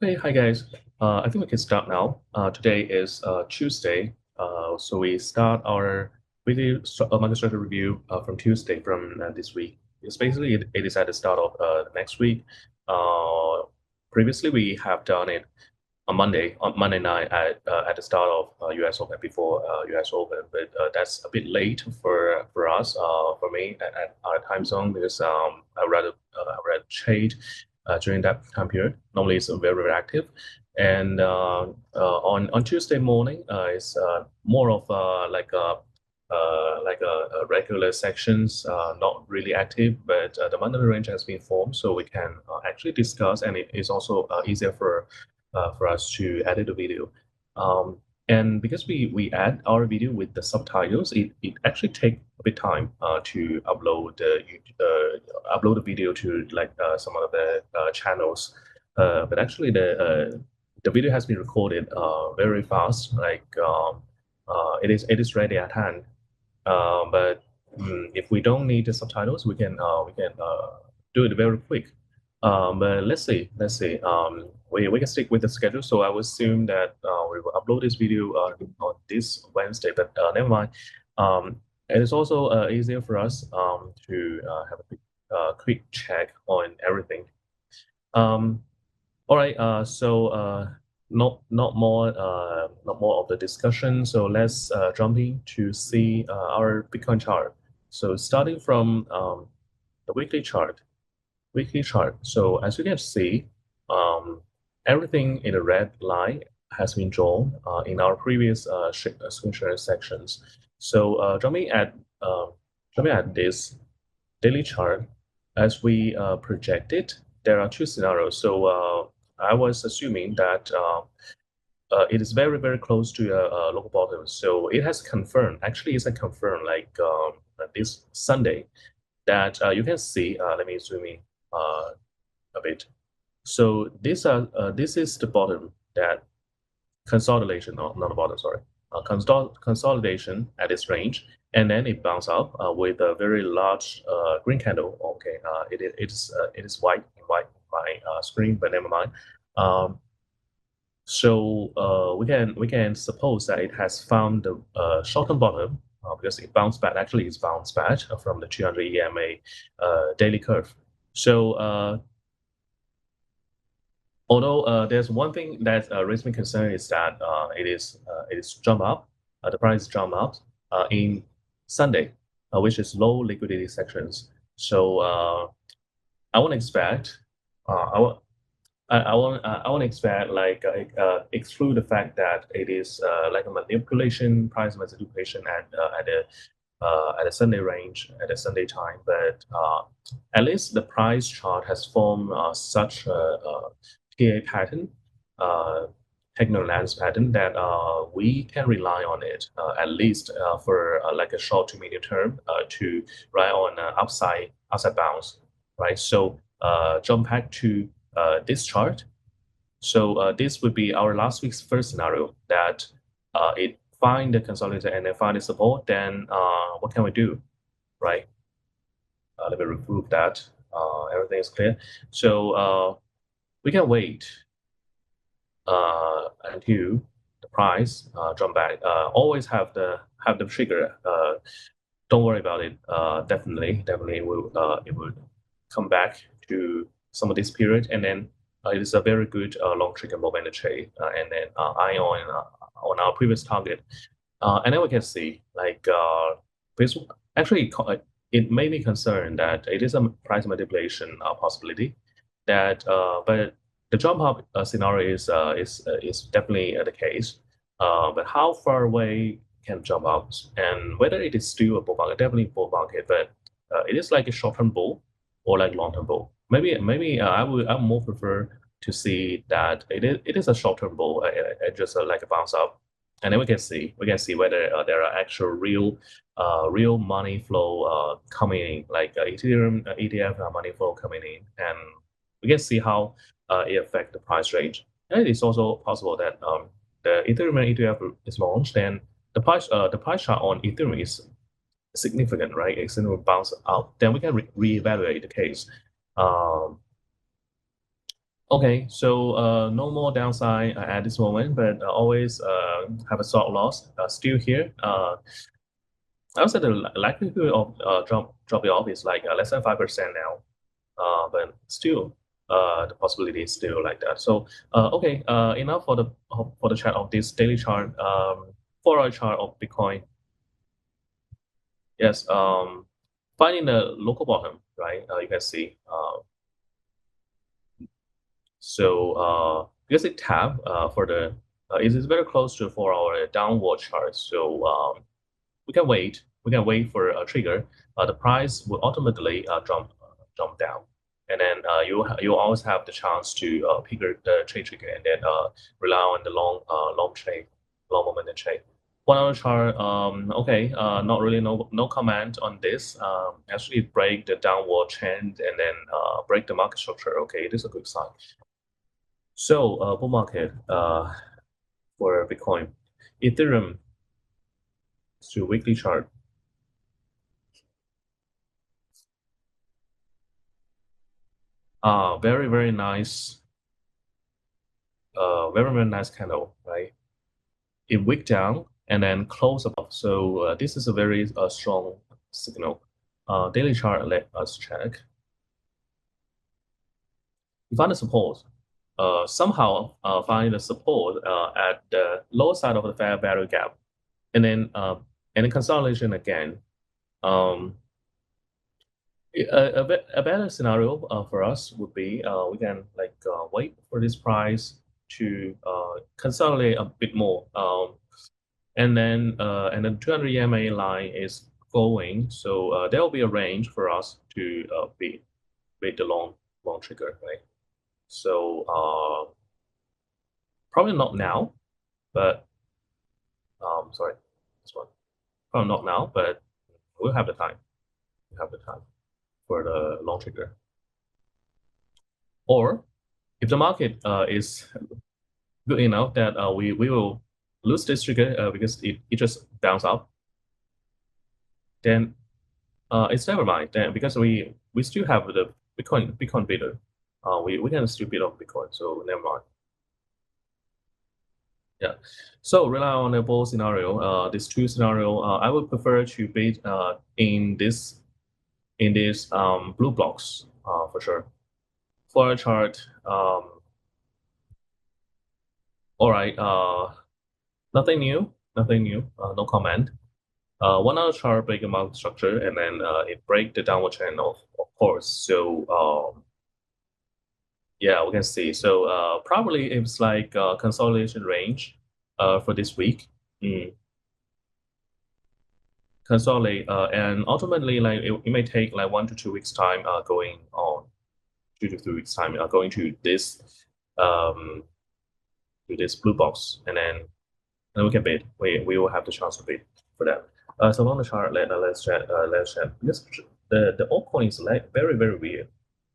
Hey, hi guys. I think we can start now. Today is Tuesday, so we start our weekly market strategy review from Tuesday from this week. It's basically it is at the start of next week. Uh, Previously, we have done it on Monday night at the start of U.S. Open before U.S. Open, but that's a bit late for us for me at our time zone because I rather trade during that time period. Normally, it's very active, and on Tuesday morning, it's more of like a regular sections, not really active, but the monthly range has been formed, so we can actually discuss, and it is also easier for us to edit the video. And because we add our video with the subtitles, it actually take a bit time to upload the video to like some of the channels. But actually the video has been recorded very fast. It is ready at hand. But if we don't need the subtitles, we can do it very quick. But let's see. We can stick with the schedule. So I would assume that we will upload this video on this Wednesday, but never mind. It is also easier for us to have a quick check on everything. Um, all right. Not more of the discussion. So let's jump in to see our Bitcoin chart. So starting from the weekly chart. So as you can see, everything in the red line has been drawn in our previous screen sharing sections. So jumping at this daily chart, as we projected, there are two scenarios. So I was assuming that it is very close to a local bottom. So it has confirmed. Actually, it's a confirmed like this Sunday that you can see. Let me zoom in a bit. So this is the bottom that consolidation, no, not the bottom, sorry, consolidation at this range, and then it bounced up with a very large green candle. Okay, it is white in my screen, but never mind. So we can suppose that it has found the short-term bottom because it bounced back. Actually, it's bounced back from the 200 EMA daily curve. So although there's one thing that raises me concern is that it is jump up, the price jump up in Sunday, which is low liquidity sections. So I won't expect I won't expect like exclude the fact that it is like a manipulation, price manipulation at a Sunday range at a Sunday time, but at least the price chart has formed such a PA pattern, techno lens pattern that we can rely on it at least for like a short to medium term to rely on upside bounce, right? So jump back to this chart. So this would be our last week's first scenario that it find the consolidator and then find the support. Then what can we do, right? Let me remove that. Everything is clear. So we can wait until the price jump back. Always have the trigger. Don't worry about it. Definitely it will come back to some of this period, and then it is a very good long trigger momentum trade, and then eye on our previous target, and then we can see like this actually it made me concerned that it is a price manipulation possibility that but the jump up scenario is definitely the case. But how far away can jump up, and whether it is still a bull market, definitely bull market, but it is like a short-term bull or like long-term bull. Maybe I would more prefer to see that it is a short-term bull, just like a bounce up, and then we can see whether there are actual real money flow coming in, like Ethereum ETF money flow coming in, and we can see how it affect the price range. And it is also possible that the Ethereum ETF is launched, and the price chart on Ethereum is significant, right? It's going to bounce out. Then we can reevaluate the case. Um, Okay, so no more downside at this moment, but always have a short loss still here. I would say the likelihood of dropping off is like less than 5% now, but still the possibility is still like that. So okay, enough for the chart of this daily chart. 4 hour chart of Bitcoin. Yes, finding the local bottom, right? You can see. Because it tapped for the it is very close to 4 hour downward chart. So we can wait. We can wait for a trigger. The price will ultimately jump down, and then you always have the chance to pick the trade trigger and then rely on the long trade, long momentum trade. 1 hour chart. Okay. Not really. No comment on this. Actually, break the downward trend and then break the market structure. Okay, this is a good sign. So, bull market for Bitcoin, Ethereum to weekly chart. Very very nice. Very very nice candle, right? It wick down and then close above. So this is a very strong signal. Daily chart. Let us check. We find the support. Somehow find the support at the lower side of the fair value gap, and then consolidation again. Um, a better scenario for us would be we can like wait for this price to consolidate a bit more, and then 200 EMA line is going, so there will be a range for us to beat the long trigger, right? So probably not now, but sorry, this one probably not now, but we'll have the time. We have the time for the long trigger. Or if the market is good enough that we will lose this trigger because it just bounced up, then it's never mind. Then because we still have the Bitcoin bidder, we can still bid on Bitcoin, so never mind. Yeah. So rely on the bull scenario. These two scenario, I would prefer to bid in this blue blocks for sure. For a chart, all right. Nothing new. Nothing new. No comment. 1 hour chart break a market structure and then it break the downward channel, of course. So yeah, we can see. So probably it's like consolidation range for this week. Mm. Consolidate and ultimately like it may take like 1 to 2 weeks time going on 2 to 3 weeks time going um to this blue box and then we can bid. We will have the chance to bid for that. So on the chart, let's check because the altcoin is like very very weird,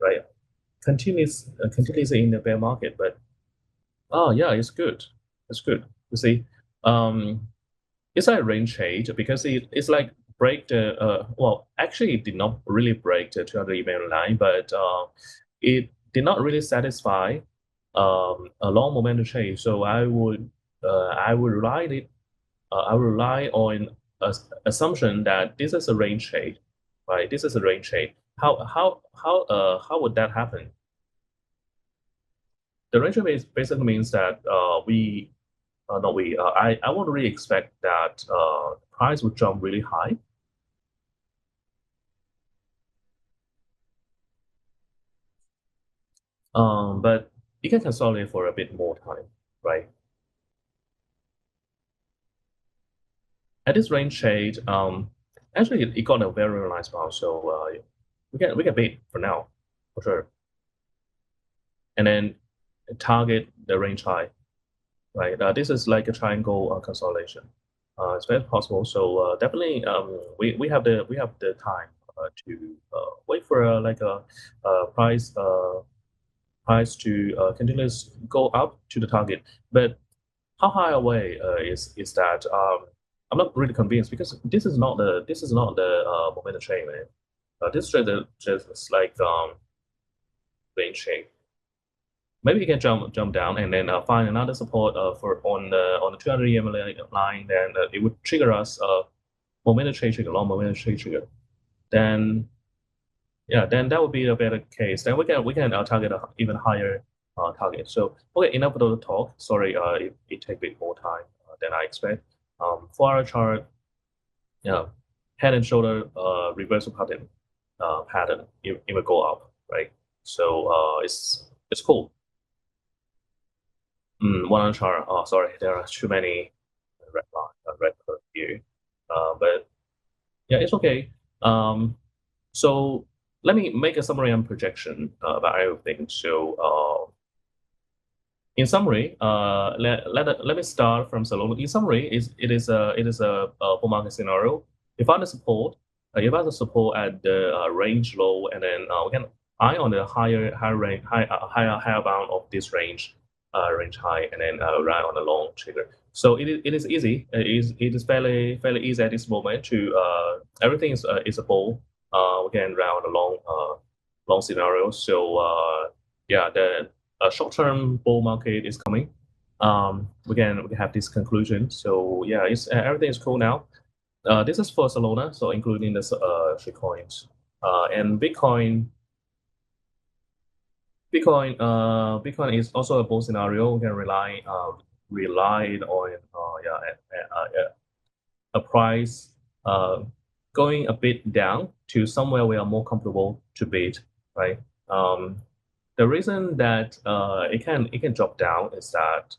right? Continuously in the bear market, but oh yeah, it's good. It's good. You see, um, it's like a range trade because it's like break the well actually it did not really break the 200 email line, but it did not really satisfy a long momentum trade. So I would rely it I will rely on assumption that this is a range trade, right? This is a range trade. How would that happen? The range trade basically means that we not we I won't really expect that price would jump really high. But it can consolidate for a bit more time, right? At this range trade, actually it got a very, very nice bounce, so we can bait for now, for sure. And then target the range high, right? This is like a triangle consolidation. It's very possible. So definitely, we have the time to wait for like a price to continuously go up to the target. But how high away is that? I'm not really convinced because this is not the momentum chain, man. This is just like range chain. maybe it can jump down and then find another support for on the 200 EM line. Then it would trigger us momentum trade trigger, long momentum trade trigger. Then yeah, then that would be a better case. Then we can target a even higher target. So okay, enough of the talk. Sorry, it take a bit more time than I expect. For our chart, yeah, head and shoulder reversal pattern, it will go up, right? So it's cool. One on chart. Oh, sorry, there are too many red curve here. But yeah, it's okay. So let me make a summary and projection about everything. So in summary, let me start from Solana. In summary, it is a bull market scenario. You find the support. You find the support at the range low, and then we can eye on the higher bound of this range high, and then ride on the long trigger. So it is easy. It is fairly easy at this moment to everything is a bull. We can ride on the long scenario. So yeah, the short-term bull market is coming. We can have this conclusion. So yeah, it's everything is cool now. This is for Solana, so including the three coins. And Bitcoin is also a bull scenario. We can rely on a price going a bit down to somewhere we are more comfortable to bid, right? The reason that it can drop down is that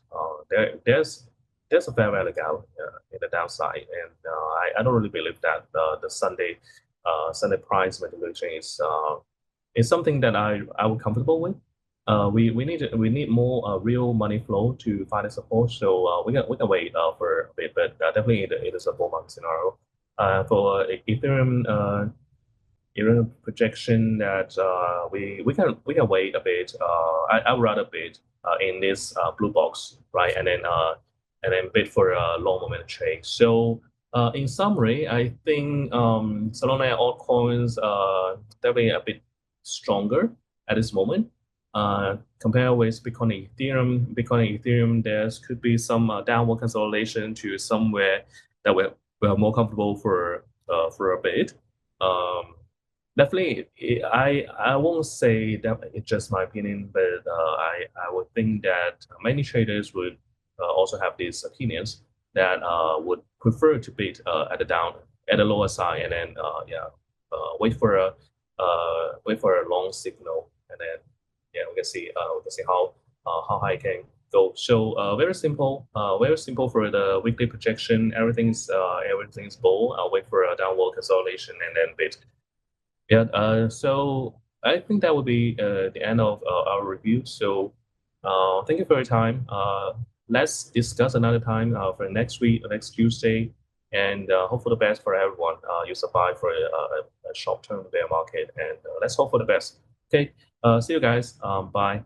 there's a fair value gap in the downside, and I don't really believe that the Sunday price manipulation is something that I would comfortable with. We need more real money flow to find the support, so we can wait for a bit, but definitely it is a bull market scenario. For Ethereum projection that we can wait a bit. I would rather bid in this blue box, right, and then bid for a long momentum trade. So in summary, I think Solana altcoins are definitely a bit stronger at this moment. Compared with Bitcoin and Ethereum, there could be some downward consolidation to somewhere that we're more comfortable for a bit. Definitely, I won't say that it's just my opinion, but I would think that many traders would also have these opinions that would prefer to bid at the lower side, and then wait for a long signal, and then yeah, we can see how high it can go. So very simple for the weekly projection. Everything's bull. I'll wait for a downward consolidation and then bid. Yeah, so I think that would be the end of our review. So thank you for your time. Let's discuss another time for next week, next Tuesday, and hope for the best for everyone. You survive for a short-term bear market, and let's hope for the best. Okay, see you guys. Bye.